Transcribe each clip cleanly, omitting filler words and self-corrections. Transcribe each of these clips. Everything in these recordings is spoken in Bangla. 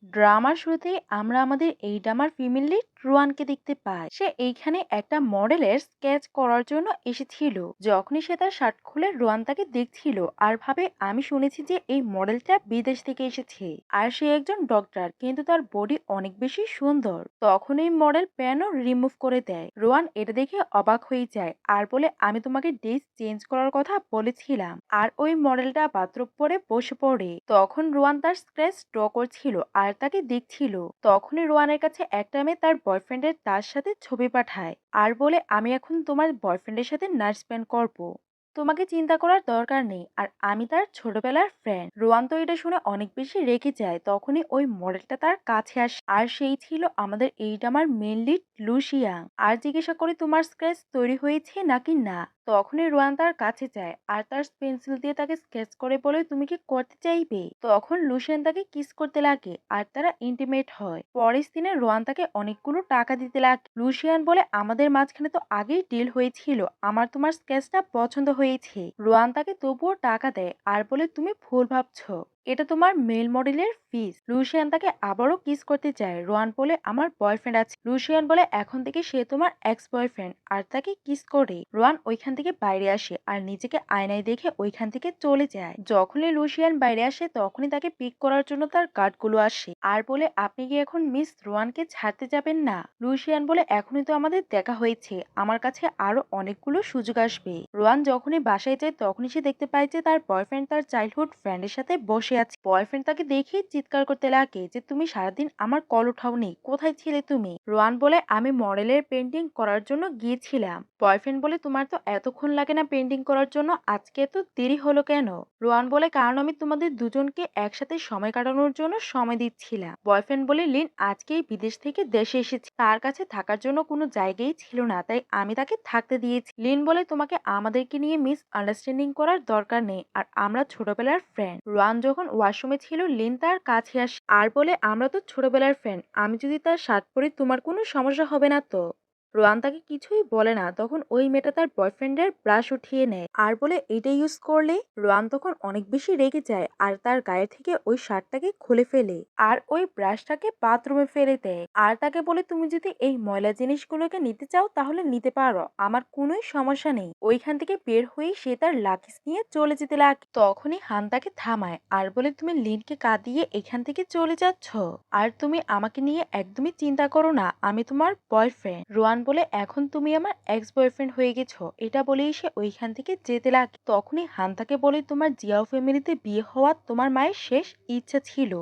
ড্রামার শুরুতেই আমরা আমাদের এই ড্রামার ফিমেল লিড রুয়ানকে দেখতে পাই। সে এইখানে একটা মডেলের স্কেচ করার জন্য এসেছিল। যখনই সে তার শার্ট খুলে রুয়ান তাকে দেখছিল আর ভাবে আমি শুনেছি যে এই মডেলটা বিদেশ থেকে এসেছে আর সে একজন ডক্টর, কিন্তু তার বডি অনেক বেশি সুন্দর। তখন এই মডেল প্যানও রিমুভ করে দেয়। রোয়ান এটা দেখে অবাক হয়ে যায় আর বলে আমি তোমাকে ড্রেস চেঞ্জ করার কথা বলেছিলাম। আর ওই মডেলটা বাথরুম পরে বসে পড়ে। তখন রোয়ান তার স্ক্র্যাচ ড্র করছিল আর তাকে দেখছিল। তখনই রোয়ানের কাছে একটা মেয়ে তার বয়ফ্রেন্ডের তার সাথে ছবি পাঠায় আর বলে আমি এখন তোমার বয়ফ্রেন্ডের সাথে নাইট স্পেন্ড করবো। তোমাকে চিন্তা করার দরকার নেই আর আমি তার ছোটবেলার ফ্রেন্ড। রোয়ান তো এটা শুনে অনেক বেশি রেগে যায়। তখনই ওই মডেলটা তার কাছে আসে আর সেই ছিল আমাদের এই ড্রামার মেন লিড লুসিয়াং। আর জিজ্ঞাসা করে তোমার স্ক্র্যাচ তৈরি হয়েছে নাকি না। তখনই রোয়ান তার কাছে যায় আর তার পেন্সিল দিয়ে তাকে স্কেচ করে বলে তুমি কি করতে চাইবে। তখন লুসিয়ান তাকে কিস করতে লাগে আর তারা ইন্টিমেট হয়। পরের দিনে রোয়ান তাকে অনেকগুলো টাকা দিতে লাগে। লুসিয়ান বলে আমাদের মাঝখানে তো আগেই ডিল হয়েছিল, আমার তোমার স্কেচটা পছন্দ হয়েছে। রোয়ান তাকে তবুও টাকা দেয় আর বলে তুমি ভুল ভাবছো, এটা তোমার মেল মডেলের ফিস। লুসিয়ান তাকে আবারও কিস করতে চায়। রোয়ান বলে আমার বয়ফ্রেন্ড আছে। লুসিয়ান বলে এখন থেকে সে তোমার এক্স বয়ফ্রেন্ড আর তাকে কিস করে রোয়ান ওইখান থেকে বাইরে আসে আর নিজেকে আয়নায় দেখে ওইখান থেকে চলে যায়। যখনই লুসিয়ান বাইরে আসে তখনই তাকে পিক করার জন্য তার গার্ডগুলো আসে আর বলে আপনি কি এখন মিস রোয়ানকে ছাড়তে যাবেন না। লুসিয়ান বলে এখনই তো আমাদের দেখা হয়েছে, আমার কাছে আরো অনেকগুলো সুযোগ আসবে। রোয়ান যখনই বাসায় যায় তখনই সে দেখতে পায় যে তার বয়ফ্রেন্ড তার চাইল্ডহুড ফ্রেন্ডের সাথে বসে আছে। বয়ফ্রেন্ড তাকে দেখেই চিৎকার করতে লাগে যে তুমি সারাদিন আমার কল উঠাওনি, কোথায় ছিলে তুমি। রোয়ান বলে আমি মডেলের পেন্টিং করার জন্য গিয়েছিলাম। বয়ফ্রেন্ড বলে তোমার তো এতক্ষণ লাগে না পেন্টিং করার জন্য, আজকে এত দেরি হলো কেন। রোয়ান বলে কারণ আমি তোমাদের দুজনকে একসাথে সময় কাটানোর জন্য সময় দিচ্ছিলাম। বয়ফ্রেন্ড বলে লিন আজকেই বিদেশ থেকে দেশে এসেছে, তার কাছে থাকার জন্য কোনো জায়গায় ছিল না, তাই আমি তাকে থাকতে দিয়েছি। লিন বলে তোমাকে আমাদেরকে নিয়ে মিস আন্ডারস্ট্যান্ডিং করার দরকার নেই, আর আমরা ছোটবেলার ফ্রেন্ড। রোয়ান যখন ওয়াশরুমে ছিল লিন তার কাছে আসে আর বলে আমরা তো ছোটবেলার ফ্রেন্ড, আমি যদি তার শার্ট পরি তোমার কোনো সমস্যা হবে না তো। রোয়ান তাকে কিছুই বলে না। তখন ওই মেয়েটা তার বয়ফ্রেন্ডের ব্রাশ উঠিয়ে নেয় আর বলে এইটা ইউজ করলে। রোয়ান তখন অনেক বেশি রেগে যায় আর তার গায়ে থেকে ওই শার্টটাকে খুলে ফেলে আর ওই ব্রাশটাকে বাথরুমে ফেলে দেয় আর তাকে বলে তুমি যদি এই ময়লা জিনিসগুলোকে নিতে চাও তাহলে নিতে পারো, আমার কোনোই সমস্যা নেই। ওইখান থেকে বের হয়ে সে তার লাগেজ নিয়ে চলে যেতে লাগে। তখনই হান তাকে থামায় আর বলে তুমি লিনকে কাঁদিয়ে এখান থেকে চলে যাচ্ছ, আর তুমি আমাকে নিয়ে একদমই চিন্তা করো না, আমি তোমার বয়ফ্রেন্ড। রোয়ান বলে এখন তুমি আমার এক্স বয়ফ্রেন্ড হয়ে গেছো, এটা বলেই সে ওইখান থেকে যেতে লাগে। তখনই হান তাকে বলে তোমার জিয়াও ফ্যামিলিতে বিয়ে হওয়া তোমার মায়ের শেষ ইচ্ছা ছিল,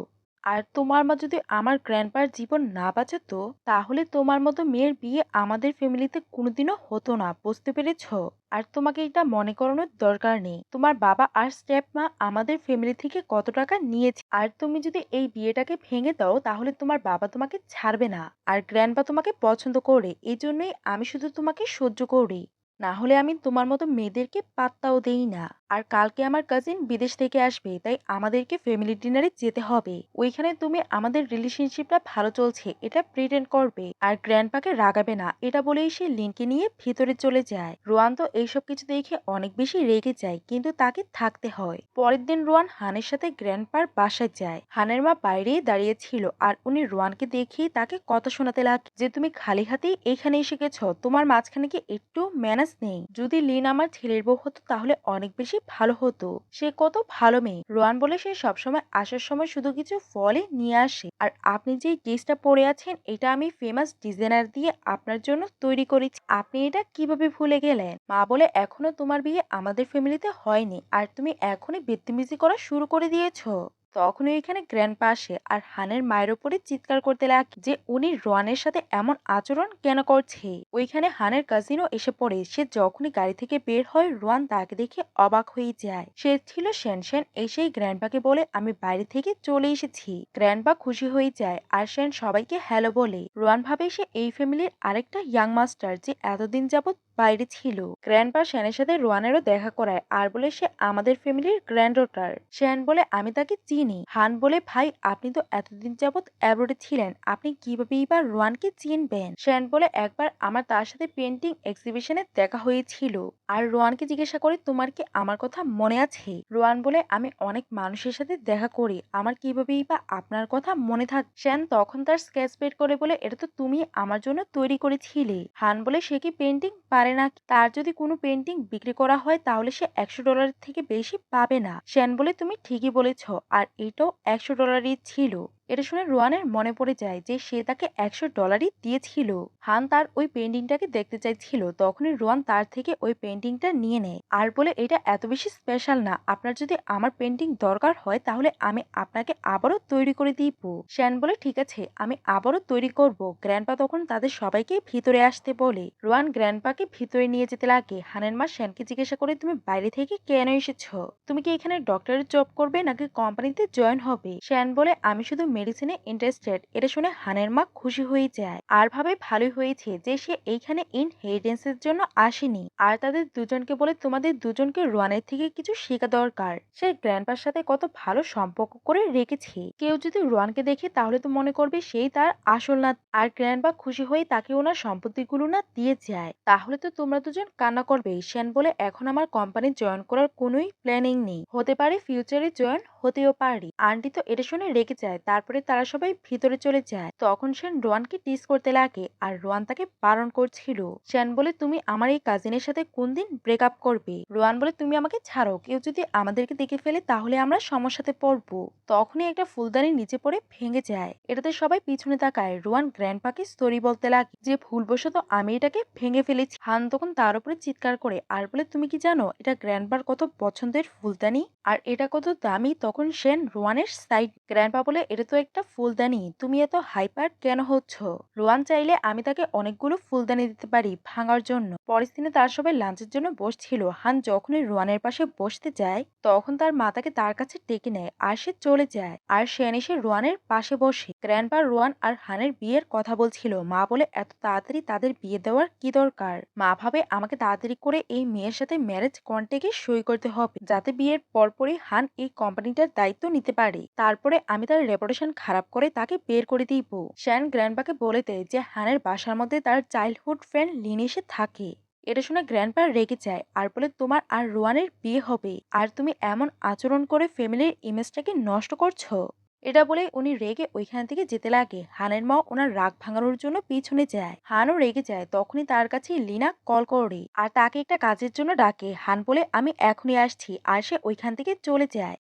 আর তোমার মা যদি আমার গ্র্যান্ডপার জীবন না বাঁচাতো তাহলে তোমার মতো মেয়ের বিয়ে আমাদের ফ্যামিলিতে কোনোদিনও হতো না, বুঝতে পেরেছো। আর তোমাকে এটা মনে করানোর দরকার নেই তোমার বাবা আর স্টেপ মা আমাদের ফ্যামিলি থেকে কত টাকা নিয়েছে, আর তুমি যদি এই বিয়েটাকে ভেঙে দাও তাহলে তোমার বাবা তোমাকে ছাড়বে না, আর গ্র্যান্ডপা তোমাকে পছন্দ করে, এই জন্যই আমি শুধু তোমাকে সহ্য করি, না হলে আমি তোমার মতো মেয়েদেরকে পাত্তাও দেই না। আর কালকে আমার কাজিন বিদেশ থেকে আসবে, তাই আমাদেরকে ফ্যামিলি ডিনারে যেতে হবে। ওইখানে তুমি আমাদের রিলেশনশিপটা ভালো চলছে এটা প্রিটেন্ড করবে আর গ্র্যান্ডপাকে রাগাবে না, এটা বলেই সে লিনকে নিয়ে ভিতরে চলে যায়। রোয়ান তো এইসব কিছু দেখে অনেক বেশি রেগে যায়, কিন্তু তাকে থাকতে হয়। পরের দিন রোয়ান হানের সাথে গ্র্যান্ডপার বাসায় যায়। হানের মা বাইরেই দাঁড়িয়ে ছিল আর উনি রোয়ানকে দেখিয়ে তাকে কথা শোনাতে লাগে যে তুমি খালি হাতেই এখানে এসে গেছো, তোমার মাঝখানে কি একটু ম্যানার্স নেই। যদি লিন আমার ছেলের বউ হতো তাহলে অনেক বেশি ভালো হতো, সে কত ভালো মেয়ে। রোয়ান বলে সে সবসময় আসার সময় শুধু কিছু ফলে নিয়ে আসে, আর আপনি যে ড্রেসটা পরে আছেন এটা আমি ফেমাস ডিজাইনার দিয়ে আপনার জন্য তৈরি করেছি, আপনি এটা কিভাবে ভুলে গেলেন। মা বলে এখনো তোমার বিয়ে আমাদের ফ্যামিলিতে হয়নি আর তুমি এখনই বেত্তিমিজি করা শুরু করে দিয়েছো। তখনই ওইখানে গ্র্যান্ডপা আসে আর হানের মায়ের উপরে চিৎকার করতে লাগে যে উনি রোয়ানের সাথে এমন আচরণ কেন করছে। ওইখানে হানের কাজিনও এসে পড়ে। সে যখনই গাড়ি থেকে বের হয় রোয়ান তাকে দেখে অবাক হয়ে যায়। সে ছিল শ্যান। শ্যান এসেই গ্র্যান্ডপাকে বলে আমি বাইরে থেকে চলে এসেছি। গ্র্যান্ডপা খুশি হয়ে যায় আর শ্যান সবাইকে হ্যালো বলে। রোয়ান ভাবে সে এই ফ্যামিলির আরেকটা ইয়াং মাস্টার যে এতদিন যাবৎ বাইরে ছিল। গ্র্যান্ডপা শ্যানের সাথে রোয়ানেরও দেখা করায় আর বলে সে আমাদের ফ্যামিলির গ্র্যান্ডডটার। শ্যান বলে আমি তাকে চিনি। হান বলে ভাই আপনি তো এতদিন যাবৎ অ্যাব্রোডে ছিলেন, আপনি কিভাবেই বা রোয়ানকে চিনবেন? শ্যান বলে একবার আমার তার সাথে পেন্টিং এক্সিবিশনে দেখা হয়েছিল। আর রোয়ানকে জিজ্ঞাসা করে তোমার কি আমার কথা মনে আছে? রোয়ান বলে আমি অনেক মানুষের সাথে দেখা করি, আমার কিভাবেই বা আপনার কথা মনে থাক? শ্যান তখন তার স্কেচ বের করে বলে এটা তো তুমি আমার জন্য তৈরি করেছিলে। হান বলে সে কি পেন্টিং পারে না? তার যদি কোনো পেন্টিং বিক্রি করা হয় তাহলে সে $100 থেকে বেশি পাবে না। শ্যান বলে তুমি ঠিকই বলেছ, আর এটাও $100ই ছিল। এটা শুনে রোয়ানের মনে পড়ে যায় যে সে তাকে $100ই দিয়েছিল। হান তার ওই পেন্টিংটাকে দেখতে চাইছিল, তখনই রোয়ান তার থেকে ওই পেন্টিংটা নিয়ে নেয় আর বলে এটা এত বেশি স্পেশাল না, আপনার যদি আমার পেন্টিং দরকার হয় তাহলে আমি আপনাকে আবারও তৈরি করে দিব। শ্যান বলে ঠিক আছে, আমি আবারও তৈরি করব। গ্র্যান্ডপা তখন তাদের সবাইকে ভিতরে আসতে বলে। রোয়ান গ্র্যান্ডপাকে ভিতরে নিয়ে যেতে লাগে। হানের মা শ্যানকে জিজ্ঞাসা করে তুমি বাইরে থেকে কেন এসেছো? তুমি কি এখানে ডক্টরের জব করবে নাকি কোম্পানিতে জয়েন হবে? শ্যান বলে আমি শুধু মেডিসিনে ইন্টারেস্টেড। এটা শুনে হানের মা খুশি হয়ে যায় আর ভাবে ভালোই হয়েছে যে সে এইখানে ইনহেরিটেন্সের জন্য আসেনি। আর তাদের দুজনকে বলে তোমাদের দুজনকে রোয়ানের থেকে কিছু শেখা দরকার। সে গ্র্যান্ডপার সাথে কত ভালো সম্পর্ক করে রেখেছে। কেউ যদি রোয়ানকে দেখে তাহলে তো মনে করবে সেই তার আসল না। আর গ্র্যান্ডপা খুশি হয়ে তাকে ওনার সম্পত্তিগুলো না দিয়ে যায়। তাহলে তো তোমরা দুজন কান্না করবে। শ্যান বলে এখন আমার কোম্পানি জয়েন করার কোনোই প্ল্যানিং নেই, হতে পারে ফিউচারে জয়েন হতেও পারি। আন্টি তো এটা শুনে রেগে যায়। তারপরে তারা সবাই ভিতরে চলে যায়। তখন শ্যান রোয়ানকে টিস করতে লাগে আর রোয়ান তাকে বারণ করছিল। শ্যান বলে তুমি আমার এই কাজিনের সাথে কোন দিন ব্রেকআপ করবে? রোয়ান বলে তুমি আমাকে ছাড়ো, কেউ যদি আমাদেরকে দেখে ফেলে তাহলে আমরা সমস্যাতে পড়বো। তখনই একটা ফুলদানি নিচে পড়ে ভেঙে যায়। এটাতে সবাই পিছনে তাকায়। রোয়ান গ্র্যান্ডপাকে স্টোরি বলতে লাগে যে ভুলবশত আমি এটাকে ভেঙে ফেলেছি। হান তখন তার উপরে চিৎকার করে আর বলে তুমি কি জানো এটা গ্র্যান্ডপার কত পছন্দের ফুলদানি আর এটা কত দামি? তখন শ্যান রোয়ানের সাইড। গ্র্যান্ডপা বলে এটা তো একটা ফুলদানি, তুমি এত হাইপার কেন হচ্ছ? রোয়ান চাইলে আমি তাকে অনেকগুলো ফুলদানি দিতে পারি ভাঙার জন্য। পরের দিনে তার সবাই লাঞ্চের জন্য বসছিল। হান যখনই রোয়ানের পাশে বসতে যায় তখন তার মা তাকে তার কাছে ডেকে নেয় আর সে চলে যায়। আর শ্যান এসে রোয়ানের পাশে বসে। গ্র্যান্ডপা রোয়ান আর হানের বিয়ের কথা বলছিল। মা বলে এত তাড়াতাড়ি তাদের বিয়ে দেওয়ার কি দরকার? মা ভাবে আমাকে তাড়াতাড়ি করে এই মেয়ের সাথে ম্যারেজ কন্ট্রাক্টে সই করতে হবে যাতে বিয়ের পরপরই হান এই কোম্পানিটার দায়িত্ব নিতে পারে। তারপরে আমি তার রেপুটেশন খারাপ করে তাকে বের করে দিব। শ্যান গ্র্যান্ডপাকে বলে দেয় যে হানের বাসার মধ্যে তার চাইল্ডহুড ফ্রেন্ড লিন এসে থাকে। এটা শুনে গ্র্যান্ডপা রেগে যায় আর বলে তোমার আর রোয়ানের বিয়ে হবে আর তুমি এমন আচরণ করে ফ্যামিলির ইমেজটাকে নষ্ট করছো। এটা বলে উনি রেগে ওইখান থেকে যেতে লাগে। হানের মা ওনার রাগ ভাঙানোর জন্য পিছনে যায়। হানও রেগে যায়। তখনই তার কাছে লিনা কল করে আর তাকে একটা কাজের জন্য ডাকে। হান বলে আমি এখনই আসছি আর সে ওইখান থেকে চলে যায়।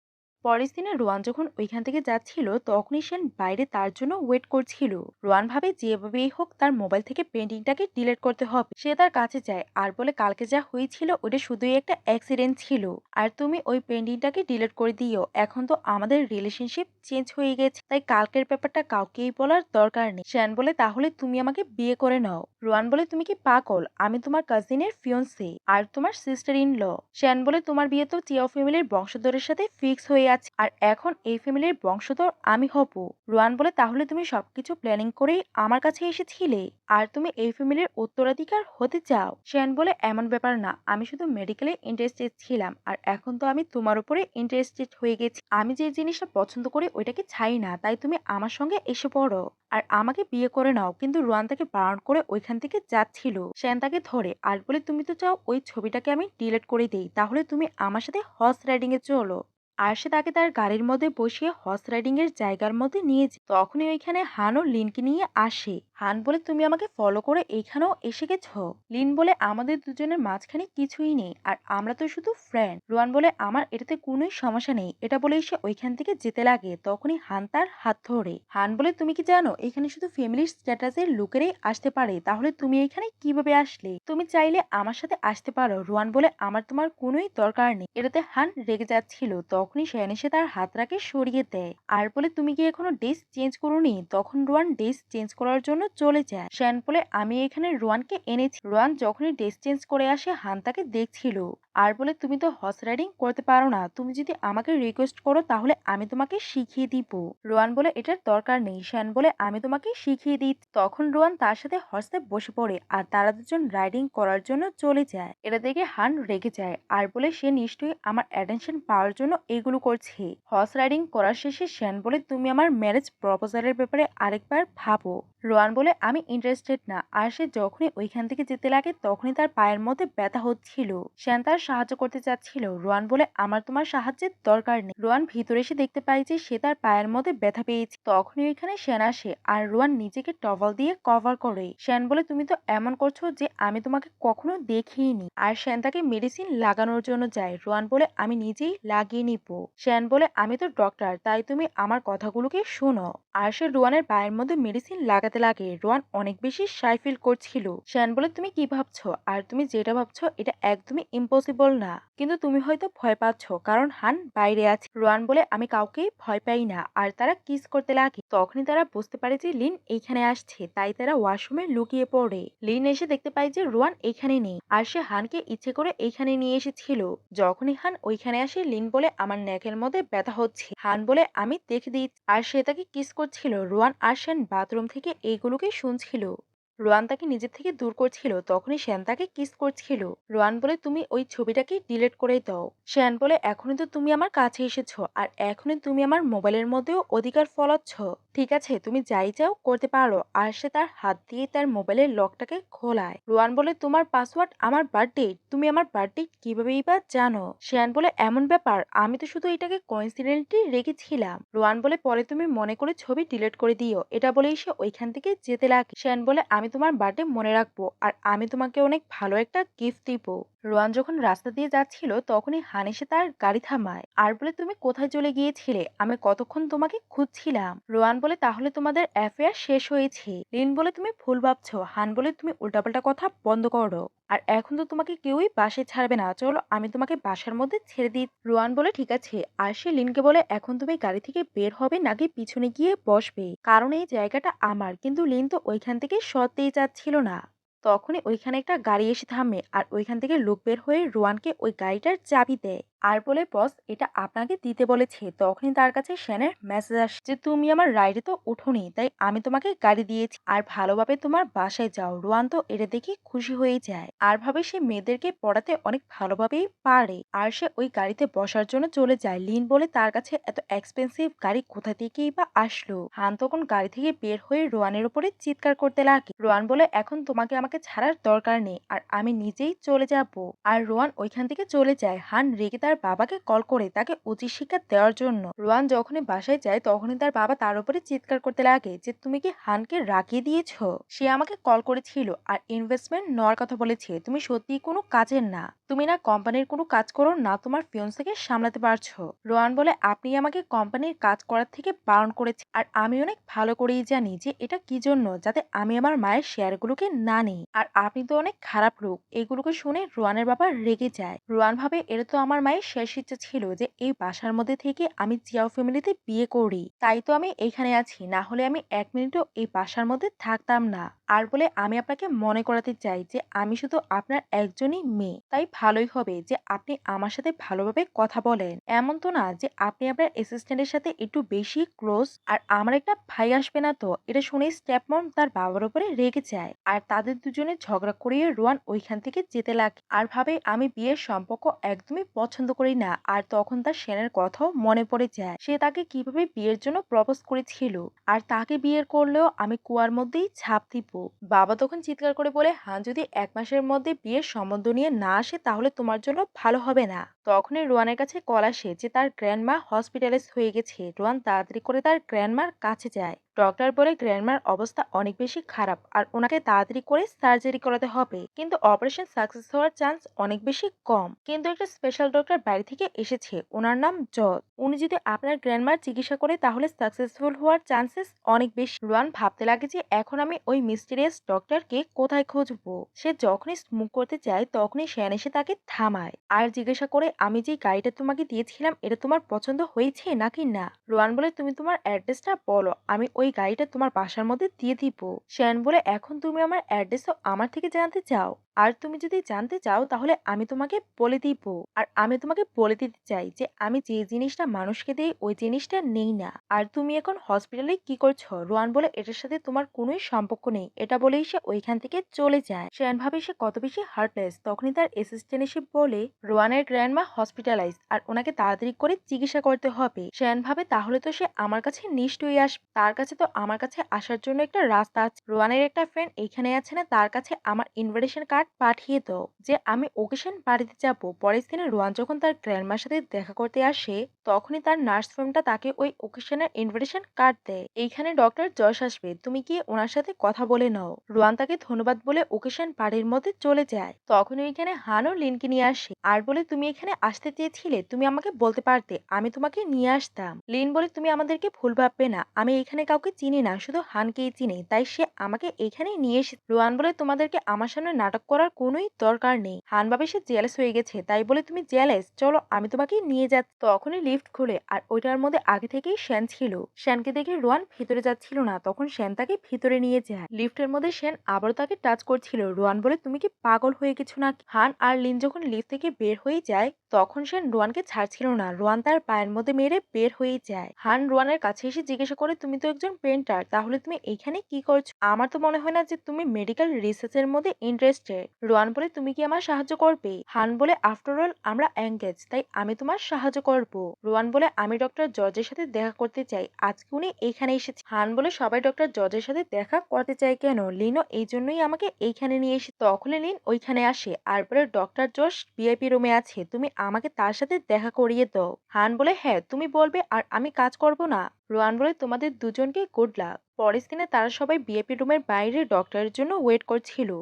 পরের দিনে রোয়ান যখন ওইখান থেকে যাচ্ছিল তখনই সেন বাইরে তার জন্য ওয়েট করছিল। রোয়ান ভাবে যেভাবেই হোক তার মোবাইল থেকে পেন্টিংটাকে ডিলিট করতে হবে। সে তার কাছে যায় আর বলে কালকে যা হয়েছিল ওটা শুধুই একটা অ্যাক্সিডেন্ট ছিল আর তুমি ওই পেন্টিংটাকে ডিলিট করে দিও। এখন তো আমাদের রিলেশনশিপ চেঞ্জ হয়ে গেছে, তাই কালকের ব্যাপারটা কাউকেই বলার দরকার নেই। শ্যান বলে তাহলে তুমি আমাকে বিয়ে করে নাও। রোয়ান বলে তুমি কি পাগল? আমি তোমার কাজিনের ফিয়ন্সে আর তোমার সিস্টার ইন ল। শ্যান বলে তোমার বিয়ে তো চিয়াও ফ্যামিলির বংশধরের সাথে ফিক্স হয়ে আছে আর এখন এই ফ্যামিলির বংশধর আমি হব। রোয়ান বলে তাহলে তুমি সবকিছু প্ল্যানিং করেই আমার কাছে এসেছিলে আর তুমি এই ফ্যামিলির উত্তরাধিকার হতে চাও? শ্যান বলে এমন ব্যাপার না, আমি শুধু মেডিকেলে ইন্টারেস্টেড ছিলাম আর এখন তো আমি তোমার উপরে ইন্টারেস্টেড হয়ে গেছি। আমি যে জিনিসটা পছন্দ করি ওইটাকে ছাই না, তাই তুমি আমার সঙ্গে এসে পড়ো আর আমাকে বিয়ে করে নাও। কিন্তু রোয়ান তাকে বারণ করে ওইখান থেকে যাচ্ছিল। শ্যান তাকে ধরে আর বলে তুমি তো চাও ওই ছবিটাকে আমি ডিলিট করে দেই, তাহলে তুমি আমার সাথে হর্স রাইডিং এ চলো। আর সে তাকে তার গাড়ির মধ্যে বসিয়ে হর্স রাইডিং এর জায়গার মধ্যে নিয়ে যায়। তখনই ওইখানে হান ও লিনকে নিয়ে আসে। হান বলে তুমি আমাকে ফলো করে এইখানেও এসে গেছো? লিন বলে আমাদের দুজনের মাঝখানে কিছুই নেই আর আমরা তো শুধু ফ্রেন্ড। রোয়ান বলে আমার এটাতে কোনোই সমস্যা নেই। এটা বলেই সে ওইখান থেকে যেতে লাগে। তখনই হান তার হাত ধরে। হান বলে তুমি কি জানো এখানে শুধু ফ্যামিলির স্ট্যাটাসের লোকেরাই আসতে পারে, তাহলে তুমি এখানে কিভাবে আসলে? তুমি চাইলে আমার সাথে আসতে পারো। রোয়ান বলে আমার তোমার কোনোই দরকার নেই। এটাতে হান রেগে যাচ্ছিল। তখনই শ্যান এসে তার হাতটাকে সরিয়ে দেয় আর বলে তুমি কি এখনো ড্রেস চেঞ্জ করোনি? তখন রোয়ান ড্রেস চেঞ্জ করার জন্য চলে যায়। শ্যান বলে আমি এখানে রোয়ানকে এনেছি। রোয়ান যখনই ড্রেস চেঞ্জ করে আসে হান তাকে দেখছিল আর বলে তুমি তো হর্স রাইডিং করতে পারো না, তুমি যদি আমাকে রিকোয়েস্ট করো তাহলে আমি তোমাকে শিখিয়ে দিব। রোয়ান বলে এটার দরকার নেই, শ্যান বলে আমি তোমাকে শিখিয়ে দিই। তখন রোয়ান তার সাথে হর্সে বসে পড়ে আর তারা দুজন রাইডিং করার জন্য চলে যায়। এটা দেখে হান রেগে যায় আর বলে সে নিশ্চয়ই আমার অ্যাটেনশন পাওয়ার জন্য এগুলো করছে। হর্স রাইডিং করার শেষে শ্যান বলে তুমি আমার ম্যারেজ প্রপোজালের ব্যাপারে আরেকবার ভাবো। রোয়ান বলে আমি ইন্টারেস্টেড না। আর সে যখনই ওইখান থেকে যেতে লাগে তখনই তার পায়ের মধ্যে ব্যথা হচ্ছিল। শ্যান তার সাহায্য করতে চাচ্ছিল। রোয়ান বলে আমার তোমার সাহায্যের দরকার নেই। রোয়ান ভিতরে এসে দেখতে পায় যে সে তার পায়ের মধ্যে ব্যথা পেয়েছে। তখনই ওইখানে শ্যান আসে আর রোয়ান নিজেকে টওয়েল দিয়ে কভার করে। শ্যান বলে তুমি তো এমন করছো যে আমি তোমাকে কখনো দেখিনি। আর শ্যান তাকে মেডিসিন লাগানোর জন্য যায়। রোয়ান বলে আমি নিজেই লাগিয়ে নিব। শ্যান বলে আমি তো ডক্টর, তাই তুমি আমার কথাগুলোকে শোনো। আর সে রোয়ানের পায়ের মধ্যে মেডিসিন লাগাতে লাগে। রোয়ান অনেক বেশি সাই ফিল করছিল। শ্যান বলে তুমি কি ভাবছো, আর তুমি যেটা ভাবছো এটা একদমই ইম্পসিবল না, কিন্তু তুমি হয়তো ভয় পাচ্ছ কারণ হান বাইরে আছে। রোয়ান বলে আমি কাউকেই ভয় পাই না। আর তারা কিস করতে লাগে। তখনই তারা বুঝতে পারে যে লিন এইখানে আসছে, তাই তারা ওয়াশরুমে লুকিয়ে পড়ে। লিন এসে দেখতে পায় যে রোয়ান এইখানে নেই আর সে হানকে ইচ্ছে করে এইখানে নিয়ে এসেছিল। যখনই হান ওইখানে আসে লিন বলে আমার নেকের মধ্যে ব্যথা হচ্ছে। হান বলে আমি দেখে দিচ্ছি। আর সে তাকে কিস করছিল। রোয়ান আর শ্যান বাথরুম থেকে এইগুলোকে শুনছিল। রোয়ান তাকে নিজের থেকে দূর করছিল, তখনই শ্যান তাকে কিস করছিল। রোয়ান বলে তুমি ওই ছবিটাকে ডিলিট করে দাও। শ্যান বলে এখনই তো তুমি আমার কাছে এসেছো আর এখনই তুমি আমার মোবাইলের মধ্যেও অধিকার ফলাচ্ছ। ঠিক আছে, তুমি যাই চাও করতে পারো। আর সে তার হাত দিয়ে তার মোবাইলের লকটাকে খোলায়। রোয়ান বলে তোমার পাসওয়ার্ড আমার বার্থডে, তুমি আমার বার্থডে কিভাবেই বা জানো? শ্যান বলে এমন ব্যাপার, আমি তো শুধু এটাকে কোইন্সিডেন্টলি রেখেছিলাম। রোয়ান বলে পরে তুমি মনে করে ছবি ডিলিট করে দিও। এটা বলেই সে ওইখান থেকে যেতে লাগে। শ্যান বলে আমি তোমার বার্থডে মনে রাখবো আর আমি তোমাকে অনেক ভালো একটা গিফট দিব। রোয়ান যখন রাস্তা দিয়ে যাচ্ছিল তখনই হান এসে তার গাড়ি থামায় আর বলে তুমি কোথায় চলে গিয়েছিলে, আমি কতক্ষণ তোমাকে খুঁজছিলাম। রোয়ান বলে তাহলে তোমাদের অ্যাফেয়ার শেষ হয়েছে। লিন বলে তুমি ভুল ভাবছো। হান বলে তুমি উল্টাপাল্টা কথা বন্ধ করো। আর এখন তো তোমাকে কেউই বাসায় ছাড়বে না, চলো আমি তোমাকে বাসার মধ্যে ছেড়ে দিই। রোয়ান বলে ঠিক আছে। আর সে লিনকে বলে এখন তুমি গাড়ি থেকে বের হবে নাকি পিছনে গিয়ে বসবে, কারণ এই জায়গাটা আমার। কিন্তু লিন তো ওইখান থেকে সরতেই চাচ্ছিল না। তখনই ওইখানে একটা গাড়ি এসে থামে আর ওইখান থেকে লোক বের হয়ে রোয়ানকে ওই গাড়িটার চাবি দেয় আর বলে বস এটা আপনাকে দিতে বলেছে। তখনই তার কাছে শ্যানের মেসেজ আসে যে তুমি আমার রাইডে তো উঠোনি, তাই আমি তোমাকে গাড়ি দিয়েছি আর ভালোভাবে তোমার বাসায় যাও। রোয়ান তো এটা দেখে খুশি হয়ে যায় আর ভাবে সে মেয়েদেরকে পড়াতে অনেক ভালোভাবেই পারে। আর সে ওই গাড়িতে বসার জন্য চলে যায়। লিন বলে তার কাছে এত এক্সপেন্সিভ গাড়ি কোথা থেকেই বা আসলো। হান তখন গাড়ি থেকে বের হয়ে রোয়ানের উপরে চিৎকার করতে লাগে। রোয়ান বলে এখন তোমাকে আমাকে ছাড়ার দরকার নেই আর আমি নিজেই চলে যাব। আর রোয়ান ওইখান থেকে চলে যায়। হান রেগে তার বাবাকে কল করে তাকে উচিত শিক্ষা দেওয়ার জন্য। রোয়ান যখনই বাসায় যায় তখনই তার বাবা তার উপরে চিৎকার করতে লাগে যে তুমি কি হানকে রাগিয়ে দিয়েছো? সে আমাকে কল করেছিল আর ইনভেস্টমেন্ট নেওয়ার কথা বলেছে। তুমি সত্যি কোনো কাজের না, তুমি না কোম্পানির কোনো কাজ করো না তোমার ফিয়ন্সেকে সামলাতে পারছো। রোয়ান বলে আপনি আমাকে কোম্পানির কাজ করার থেকে বারণ করেছে আর আমি অনেক ভালো করেই জানি যে এটা কি জন্য, যাতে আমি আমার মায়ের শেয়ারগুলোকে না নিই। আর আপনি তো অনেক খারাপ লোক। এগুলোকে শুনে রোয়ানের বাবা রেগে যায়। রোয়ান ভাবে এটা তো আমার মায়ের শেষ ইচ্ছা ছিল যে এই বাসার মধ্যে থেকে আমি জিয়াও ফ্যামিলিতে বিয়ে করি, তাই তো আমি এখানে আছি, না হলে আমি এক মিনিটও এই বাসার মধ্যে থাকতাম না। আর বলে আমি আপনাকে মনে করাতে চাই যে আমি শুধু আপনার একজনই মেয়ে, তাই ভালোই হবে যে আপনি আমার সাথে ভালোভাবে কথা বলেন। এমন তো না যে আপনি আপনার অ্যাসিস্ট্যান্টের সাথে একটু বেশি ক্লোজ। আর আমার একটা ভাই আসবে না তো? এটা শুনে স্টেপমম তার বাবার উপরে রেগে যায় আর তাদের দুজনে ঝগড়া করিয়ে রোয়ান ওইখান থেকে যেতে লাগে আর ভাবে আমি বিয়ের সম্পর্ক একদমই পছন্দ করি না। আর তখন তার শ্যানের কথাও মনে পড়ে যায় সে তাকে কিভাবে বিয়ের জন্য প্রপোজ করেছিল আর তাকে বিয়ের করলেও আমি কুয়ার মধ্যেই ঝাঁপ দিব। বাবা তখন চিৎকার করে বলে হান যদি 1 মাসের মধ্যে বিয়ের সম্বন্ধ নিয়ে না আসে তাহলে তোমার জন্য ভালো হবে না। তখনই রোয়ানের কাছে কল আসে যে তার গ্র্যান্ডমা হসপিটালাইজ হয়ে গেছে। রোয়ান তাড়াতাড়ি করে তার গ্র্যান্ডমার কাছে যায়। ডক্টর বলে গ্র্যান্ডমার অবস্থা অনেক বেশি খারাপ আর ওনাকে তাড়াতাড়ি করে সার্জারি করাতে হবে, কিন্তু অপারেশন সাকসেস হওয়ার চান্স অনেক বেশি কম। কিন্তু একটা স্পেশাল ডক্টর বাইরে থেকে এসেছে, ওনার নাম জজ। উনি যদি আপনার গ্র্যান্ডমার চিকিৎসা করে তাহলে সাকসেসফুল হওয়ার চান্সেস অনেক বেশি। রোয়ান ভাবতে লাগে যে এখন আমি ওই মিস্টিরিয়াস ডক্টরকে কোথায় খুঁজবো। সে যখনই স্মোক করতে চায় তখনই শ্যান এসে তাকে থামায় আর জিজ্ঞাসা করে আমি যে গাড়িটা তোমাকে দিয়েছিলাম এটা তোমার পছন্দ হয়েছে নাকি না। রোয়ান বলে তুমি তোমার অ্যাড্রেসটা বলো, আমি ওই গাড়িটা তোমার বাসার মধ্যে দিয়ে দিব। শ্যান বলে, এখন তুমি আমার অ্যাড্রেসও আমার থেকে জানতে চাও? আর তুমি যদি জানতে চাও তাহলে আমি তোমাকে বলে দিব। আর আমি তোমাকে বলে দিতে চাই যে আমি যে জিনিসটা মানুষকে দেই ওই জিনিসটা নেই না। আর তুমি এখন হসপিটালে কি করছো? রোয়ান বলে, এটার সাথে তোমার কোনোই সম্পর্ক নেই। এটা বলেই সে ওইখান থেকে চলে যায়। শ্যান ভাবে সে কত বেশি হার্টলেস। তখনই তার অ্যাসিস্ট্যান্ট এসে বলে, রোয়ানের গ্র্যান্ডমা হসপিটালাইজ আর ওনাকে তাড়াতাড়ি করে চিকিৎসা করতে হবে। শ্যান ভাবে, তাহলে তো সে আমার কাছে নিশ্চয়ই আসবে। তার কাছে তো আমার কাছে আসার জন্য একটা রাস্তা আছে। রোয়ানের একটা ফ্রেন্ড এখানে আছে না, তার কাছে আমার ইনভিটেশন কার্ড পাঠিয়ে দাও যে আমি ওকেশন বাড়িতে যাব। পরের দিনে রোয়ান যখন তার গ্র্যান্ডমার সাথে দেখা করতে আসে তখনই তার নার্স ফ্রেন্ডটা তাকে ওই ওকেশনের ইনভিটেশন কার্ড দেয়। এইখানে ডক্টর জশ আসবে, তুমি গিয়ে ওনার সাথে কথা বলে নাও। রোয়ান তাকে ধন্যবাদ বলে ওকেশন বাড়ির মধ্যে চলে যায়। তখন ওইখানে হান ও লিনকে নিয়ে আসে আর বলে, তুমি এখানে আসতে চেয়েছিলে, তুমি আমাকে বলতে পারতে, আমি তোমাকে নিয়ে আসতাম। লিন বলে, তুমি আমাদেরকে ভুল ভাববে না, আমি এখানে কাউকে চিনি না, শুধু হানকেই চিনি, তাই সে আমাকে এখানে নিয়ে এসে। রোয়ান বলে, তোমাদেরকে আমার সামনে নাটক করার কোনোই দরকার নেই। হান ভাবে সে জেলাস হয়ে গেছে, তাই বলে, তুমি জেলাস? চলো আমি তোমাকে নিয়ে যাচ্ছি। তখনই লিফট খুলে আর ওইটার মধ্যে আগে থেকেই শ্যান ছিল। শ্যানকে দেখে রোয়ান ভিতরে যাচ্ছিল না, তখন শ্যান তাকে ভিতরে নিয়ে যায়। লিফটের মধ্যে শ্যান আবারও তাকে টাচ করছিল। রোয়ান বলে, তুমি কি পাগল হয়ে গেছো নাকি? হান আর লিন যখন লিফট থেকে বের হয়ে যায় তখন শ্যান রোয়ানকে ছাড়ছিল না। রোয়ান তার পায়ের মধ্যে মেরে বের হয়ে যায়। হান রোয়ানের কাছে এসে জিজ্ঞাসা করে, তুমি তো একজন পেন্টার, তাহলে তুমি এখানে কি করছো? আমার তো মনে হয় না যে তুমি মেডিকেল রিসার্চের মধ্যে ইন্টারেস্টেড। রোয়ান বলে, তুমি কি আমার সাহায্য করবে? হান বলে, আফটার অল আমরা এঙ্গেজ, তাই আমি তোমার সাহায্য করব। রোয়ান বলে, আমি ডক্টর জর্জের সাথে দেখা করতে চাই, আজকে উনি এইখানে এসেছে। হান বলে, সবাই ডক্টর জর্জের সাথে দেখা করতে চায় কেন? লিনও এই জন্যই আমাকে এইখানে নিয়ে এসে। তখন লিন ওইখানে আসে আর বলে, ডক্টর জর্জ ভিআইপি রুমে আছে, তুমি আমাকে তার সাথে দেখা করিয়ে দাও। হান বলে, হ্যাঁ তুমি বলবে আর আমি কাজ করব না? রোয়ান বলে, তোমাদের দুজনকে গুড লাক। পরের দিনে তারা সবাই ভিআইপি রুমের বাইরে ডক্টরের জন্য ওয়েট করছিল।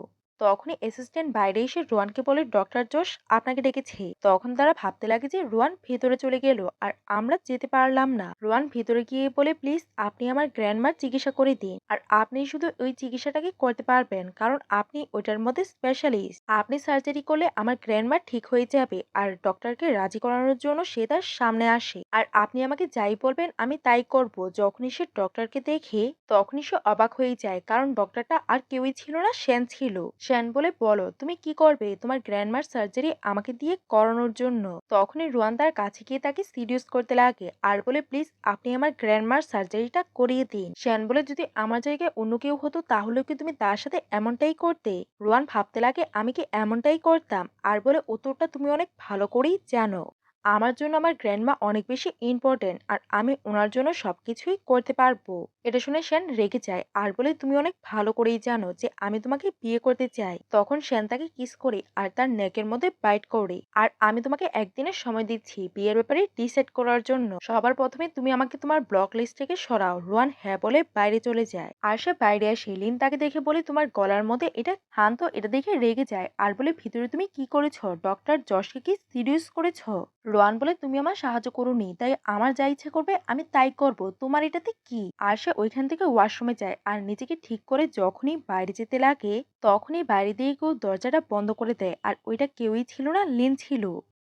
তখনই অ্যাসিস্ট্যান্ট বাইরে এসে রোয়ানকে বলে, ডক্টর জোশ আপনাকে ডেকেছে। তখন তারা ভাবতে লাগে যে রোয়ান ভেতরে চলে গেল আর আমরা যেতে পারলাম না। রোয়ান ভেতরে গিয়ে বলে, প্লিজ আপনি আমার গ্র্যান্ডমার চিকিৎসা করে দিন। আর আপনি শুধু ওই চিকিৎসাটাকে করতে পারবেন কারণ আপনি ওইটার মধ্যে স্পেশালিস্ট। আপনি সার্জারি করলে আমার গ্র্যান্ডমার ঠিক হয়ে যাবে। আর ডক্টরকে রাজি করানোর জন্য সে তার সামনে আসে। আর আপনি আমাকে যাই বলবেন আমি তাই করব। যখনই সে ডক্টরকে দেখে তখনই সে অবাক হয়ে যায় কারণ ডক্টরটা আর কেউই ছিল না, শ্যান ছিল। শ্যান বলে, বলো তুমি কি করবে? তোমার গ্র্যান্ডমার সার্জারি আমাকে দিয়ে করানোর জন্য। তখনই রোয়ান তার কাছে গিয়ে তাকে সিরিয়াস করতে লাগে আর বলে, প্লিজ আপনি আমার গ্র্যান্ডমার সার্জারিটা করিয়ে দিন। শ্যান বলে, যদি আমার জায়গায় অন্য কেউ হতো তাহলে কি তুমি তার সাথে এমনটাই করতে? রোয়ান ভাবতে লাগে, আমি কি এমনটাই করতাম? আর বলে, উত্তরটা তুমি অনেক ভালো করেই জানো। আমার জন্য আমার গ্র্যান্ডমা অনেক বেশি ইম্পর্টেন্ট আর আমি ওনার জন্য সবকিছুই করতে পারবো। এটা শুনে শ্যান রেগে যায় আর বলে, তুমি অনেক ভালো করেই জানো যে আমি তোমাকে বিয়ে করতে চাই। তখন শ্যান তাকে কিস করে আর তার নেকের মধ্যে বাইট করে। আর আমি তোমাকে একদিনের সময় দিচ্ছি বিয়ের ব্যাপারে ডিসাইড করার জন্য। সবার প্রথমে তুমি আমাকে তোমার ব্লক লিস্ট থেকে সরাও। রোয়ান হ্যাঁ বলে বাইরে চলে যায়। আর সে বাইরে আসে। লিন তাকে দেখে বলে, তোমার গলার মধ্যে এটা। হান তো এটা দেখে রেগে যায় আর বলে, ভিতরে তুমি কি করেছো? ডক্টর জশকে কি সিরিয়াস করেছো? রোয়ান বলে, তুমি আমার সাহায্য করোনি, তাই আমার যা ইচ্ছে করবে আমি তাই করব, তোমার এটাতে কি? আর সে ওইখান থেকে ওয়াশরুমে যায় আর নিজেকে ঠিক করে যখনই বাইরে যেতে লাগে তখনই বাইরে দিয়ে কেউ দরজাটা বন্ধ করে দেয় আর ওইটা কেউই ছিল না, লিন ছিল।